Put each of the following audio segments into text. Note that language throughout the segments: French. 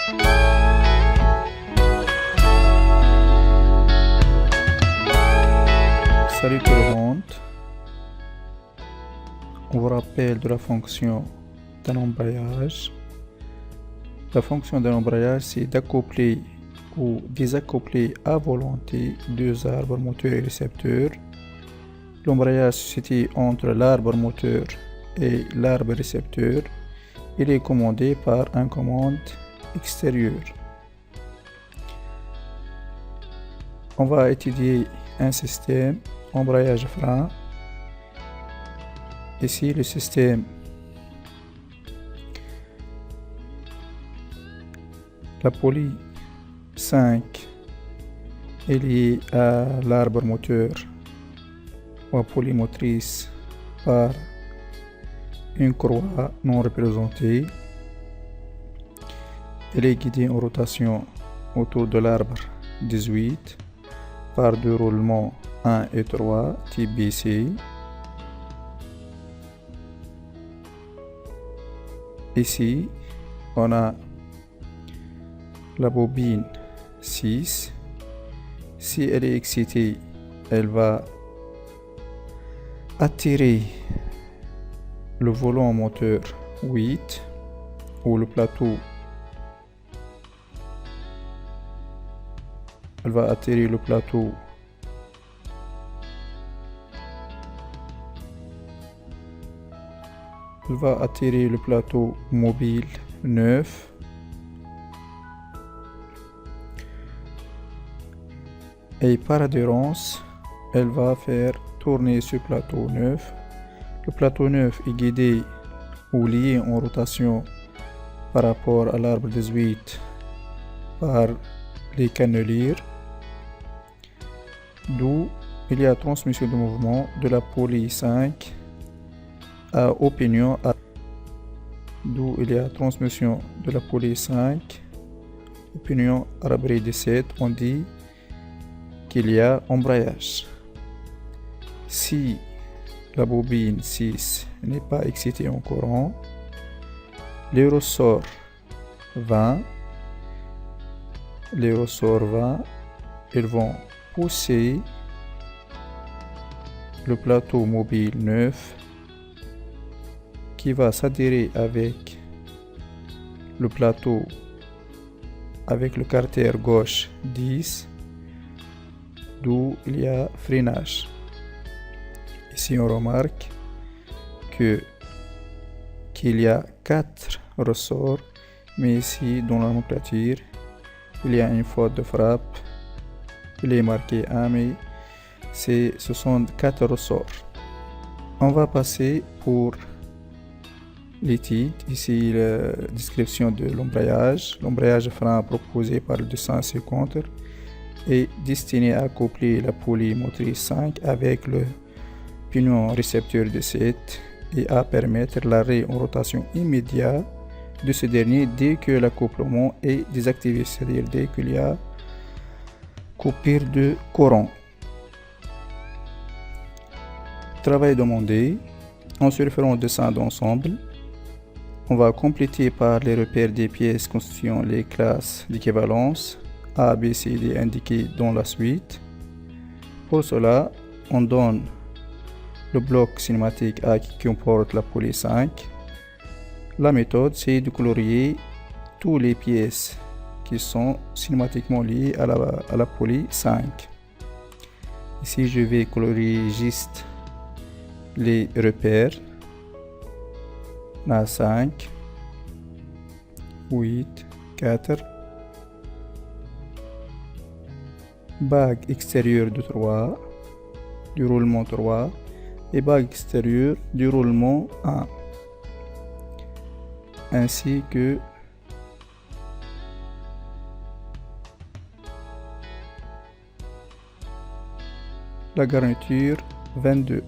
Salut tout le monde, on vous rappelle de la fonction d'un embrayage. La fonction d'un embrayage, c'est d'accoupler ou désaccoupler à volonté deux arbres moteurs et récepteurs. L'embrayage se situe entre l'arbre moteur et l'arbre récepteur. Il est commandé par un commande extérieure. On va étudier un système embrayage frein. Ici le système la poulie 5 est liée à l'arbre moteur ou à poulie motrice par une croix non représentée. Elle est guidée en rotation autour de l'arbre 18 par deux roulements 1 et 3 type BC. Ici, on a la bobine 6. Si elle est excitée, elle va attirer le volant moteur 8 ou le plateau. Elle va attirer le plateau mobile 9. Et par adhérence, elle va faire tourner ce plateau 9. Le plateau 9 est guidé ou lié en rotation par rapport à l'arbre 18 par les cannelures, d'où il y a transmission de mouvement de la poulie 5 au pignon. D'où il y a transmission de la poulie 5 au pignon arbre 17. On dit qu'il y a embrayage. Si la bobine 6 n'est pas excitée en courant, les ressorts 20, ils vont pousser le plateau mobile 9 qui va s'adhérer avec le plateau avec le carter gauche 10, d'où il y a freinage. Ici on remarque qu'il y a 4 ressorts, mais ici dans la nomenclature il y a une faute de frappe. Il est marqué 1, mais ce sont 4 ressorts. On va passer pour l'étude. Ici la description de l'embrayage. L'embrayage frein proposé par le 250 est destiné à accoupler la poulie motrice 5 avec le pignon récepteur de 7 et à permettre l'arrêt en rotation immédiat de ce dernier dès que l'accouplement est désactivé, c'est-à-dire dès qu'il y a coupure de courant. Travail demandé. En se référant au dessin d'ensemble, on va compléter par les repères des pièces constituant les classes d'équivalence A, B, C, D indiquées dans la suite. Pour cela, on donne le bloc cinématique A qui comporte la poulie 5. La méthode, c'est de colorier toutes les pièces qui sont cinématiquement liées à la poulie 5. Ici, je vais colorier juste les repères. La 5, 8, 4. Bague extérieure de 3, du roulement 3 et bague extérieure du roulement 1. Ainsi que la garniture 22.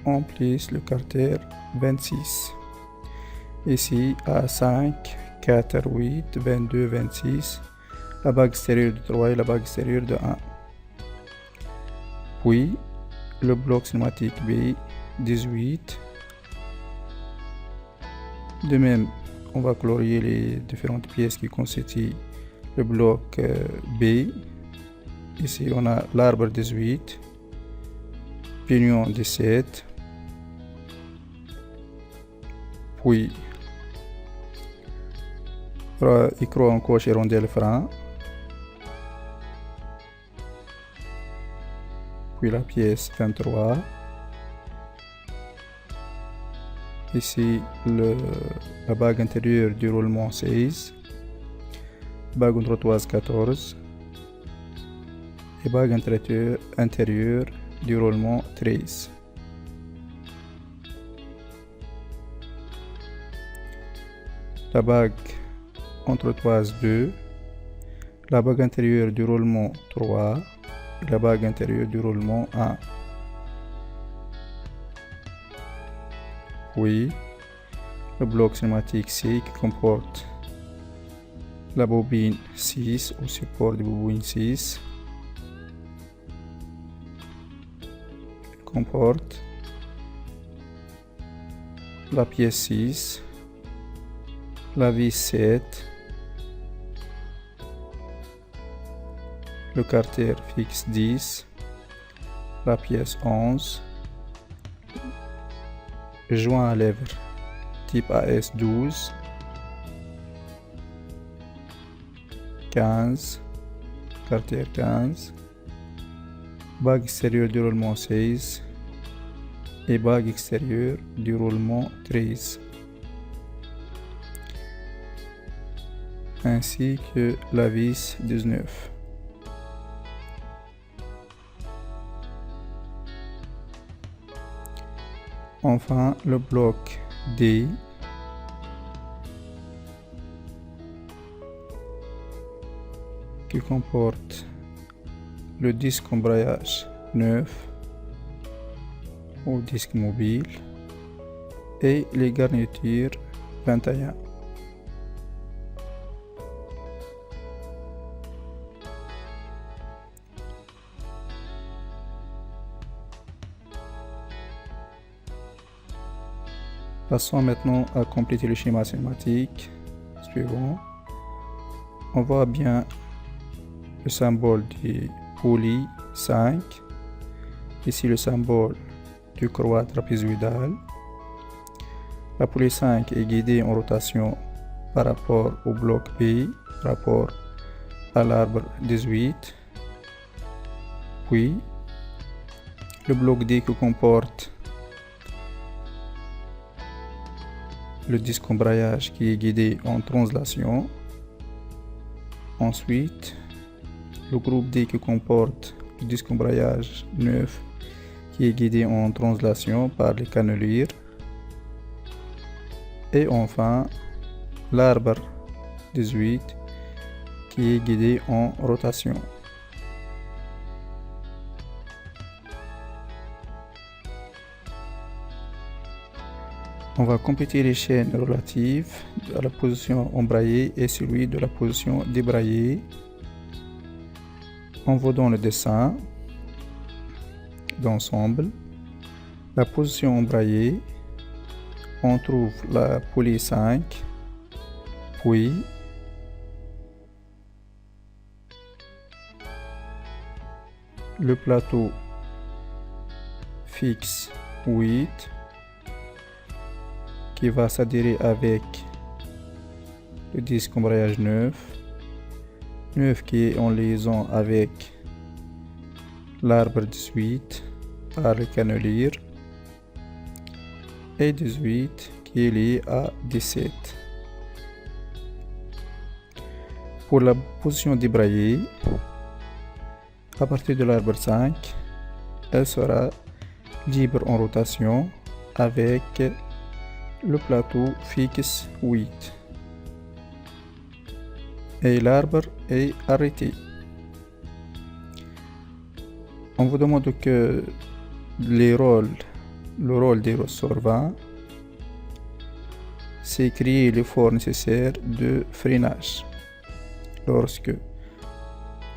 On plisse le carter 26. Ici A5, 4, 8, 22, 26. La bague extérieure de 3 et la bague extérieure de 1. Puis le bloc cinématique B 18. De même, on va colorier les différentes pièces qui constituent le bloc B. Ici, on a l'arbre 18, pignon 17, puis écrou en coche et rondelle frein, puis la pièce 23. Ici, la bague intérieure du roulement 16, bague droitoise 14 et bague intérieure du roulement 13. La bague entretoise 2, la bague intérieure du roulement 3 et la bague intérieure du roulement 1. Puis le bloc cinématique C qui comporte la bobine 6 au support de bobine 6, comporte la pièce 6, la vis 7, le carter fixe 10, la pièce 11, joint à lèvres type AS 12, 15, carter 15, bague extérieure du roulement 16 et bague extérieure du roulement 13, ainsi que la vis 19. Enfin, le bloc D qui comporte le disque embrayage 9 ou disque mobile et les garnitures 21. Passons maintenant à compléter le schéma cinématique suivant. On voit bien le symbole du poulie 5. Ici le symbole du croix trapézoïdale. La poulie 5 est guidée en rotation par rapport au bloc B, par rapport à l'arbre 18. Puis le bloc D qui comporte le disque embrayage qui est guidé en translation. Ensuite, le groupe D qui comporte le disque embrayage 9 qui est guidé en translation par les cannelures. Et enfin, l'arbre 18 qui est guidé en rotation. On va compléter les chaînes relatives à la position embrayée et celui de la position débrayée. On voit dans le dessin d'ensemble la position embrayée. On trouve la poulie 5, puis le plateau fixe 8 qui va s'adhérer avec le disque embrayage 9 qui est en liaison avec l'arbre 18 par le cannelure et 18 qui est lié à 17. Pour la position débrayée, à partir de l'arbre 5, elle sera libre en rotation avec le plateau fixe 8 et l'arbre est arrêté. On vous demande que le rôle des ressorts 20, c'est créer l'effort nécessaire de freinage. Lorsque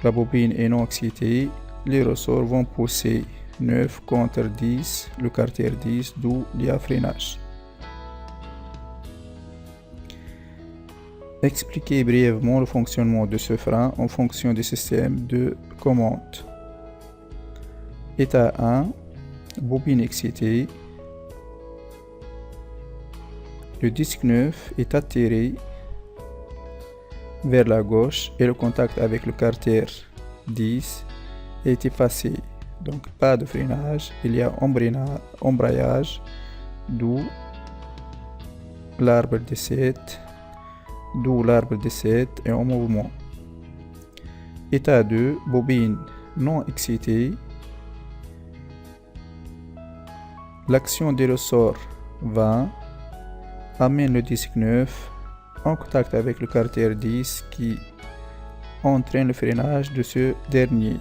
la bobine est non excitée, les ressorts vont pousser 9 contre 10, le carter 10, d'où il y a freinage. Expliquez brièvement le fonctionnement de ce frein en fonction du système de commande. État 1, bobine excitée. Le disque 9 est attiré vers la gauche et le contact avec le carter 10 est effacé. Donc pas de freinage, il y a embrayage, d'où l'arbre de 7 est en mouvement. État 2, bobine non excitée. L'action des ressorts 20 amène le disque 9 en contact avec le carter 10 qui entraîne le freinage de ce dernier.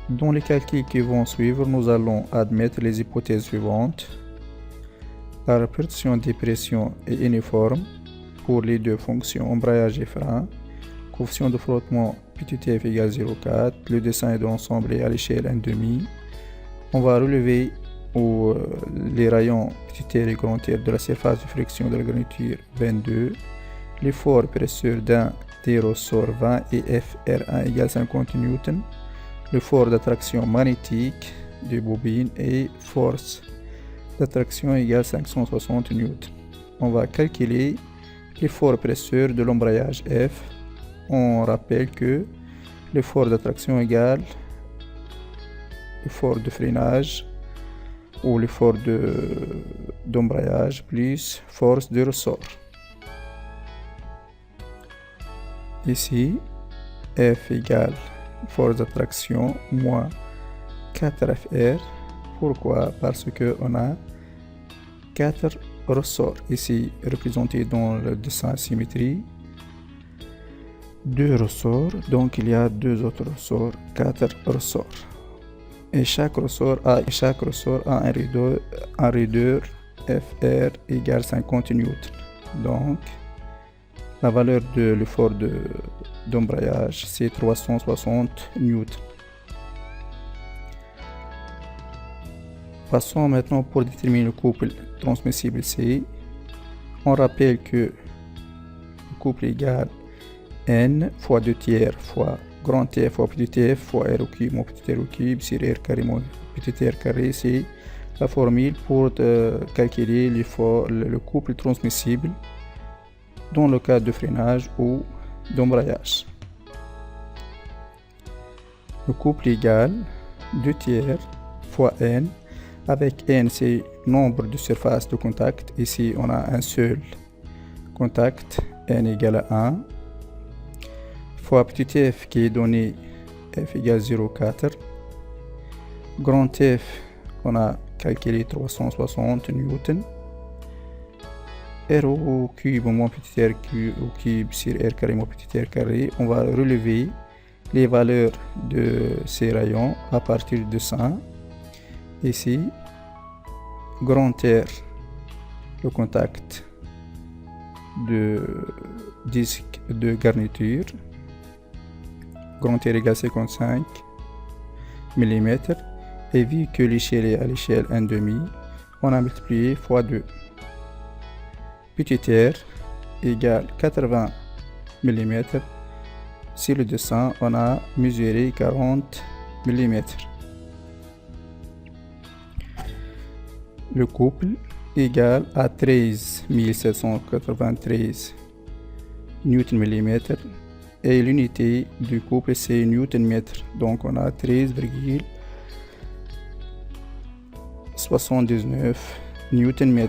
Dans les calculs qui vont suivre, nous allons admettre les hypothèses suivantes. La répartition des pressions est uniforme pour les deux fonctions embrayage et frein. Coefficient de frottement petit f égale 0,4. Le dessin est de l'ensemble et à l'échelle 1,5. On va relever les rayons petit r et grand R de la surface de friction de la garniture 22. L'effort pressure d'un des ressorts 20 et FR1 égale 50 N. L'effort d'attraction magnétique des bobines et force d'attraction égale 560 N. On va calculer l'effort pressure de l'embrayage F. On rappelle que l'effort d'attraction égale l'effort de freinage ou l'effort d'embrayage plus force de ressort. Ici, F égale force d'attraction moins 4FR. Pourquoi? Parce que on a 4 ressorts ici représentés dans le dessin symétrie. 2 ressorts, donc il y a 2 autres ressorts, 4 ressorts. Et chaque ressort a un raideur FR égale 50 N. Donc, la valeur de l'effort d'embrayage, c'est 360 N. Passons maintenant pour déterminer le couple transmissible C. On rappelle que le couple égale N fois 2 tiers fois grand T fois petit t fois R au cube moins petit r au cube sur R carré moins petit r carré. C'est la formule pour calculer le couple transmissible dans le cas de freinage ou d'embrayage. Le couple égale 2 tiers fois N, avec N c'est nombre de surfaces de contact. Ici on a un seul contact, N égale à 1, fois petit f qui est donné F égale 0,4, grand F on a calculé 360 N, R au cube moins petit r au cube sur R carré moins petit r carré. On va relever les valeurs de ces rayons à partir de 100. Ici, grand R, le contact de disque de garniture, grand R égale 55 mm, et vu que l'échelle est à l'échelle 1,5, on a multiplié fois 2. Petit r égale 80 mm. Sur le dessin, on a mesuré 40 mm. Le couple égale à 13 793 Nm et l'unité du couple c'est Nm. Donc on a 13,79 Nm.